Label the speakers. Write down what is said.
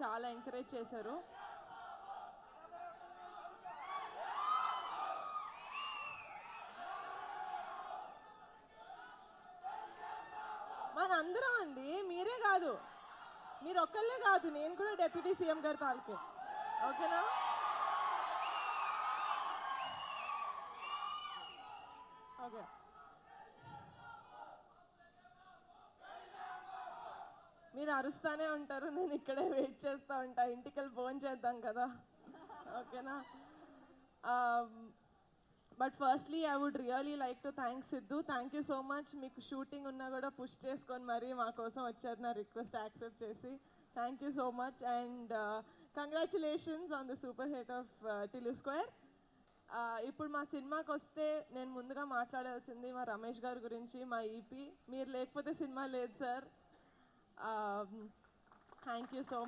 Speaker 1: చాలా ఎంకరేజ్ చేశారు. మనందరం అండి, మీరే కాదు, మీరు ఒక్కళ్ళే కాదు, నేను కూడా డిప్యూటీ సీఎం గారి తాలూకే. ఓకేనా? ఓకే, మీరు అరుస్తానే ఉంటారు, నేను ఇక్కడే వెయిట్ చేస్తూ ఉంటా. ఇంటికి వెళ్ళి ఫోన్ చేద్దాం కదా. ఓకేనా? But firstly I would really like to thank Siddhu. Thank you so much. మీకు షూటింగ్ ఉన్నా కూడా పుష్ చేసుకొని మరీ మా కోసం వచ్చారు, నా రిక్వెస్ట్ యాక్సెప్ట్ చేసి. Thank you so much and congratulations on the super hit of Tillu square. ఇప్పుడు మా సినిమాకి వస్తే నేను ముందుగా మాట్లాడాల్సింది మా రమేష్ గారి గురించి, మా ఈపీ. మీరు లేకపోతే సినిమా లేదు సార్. Thank you so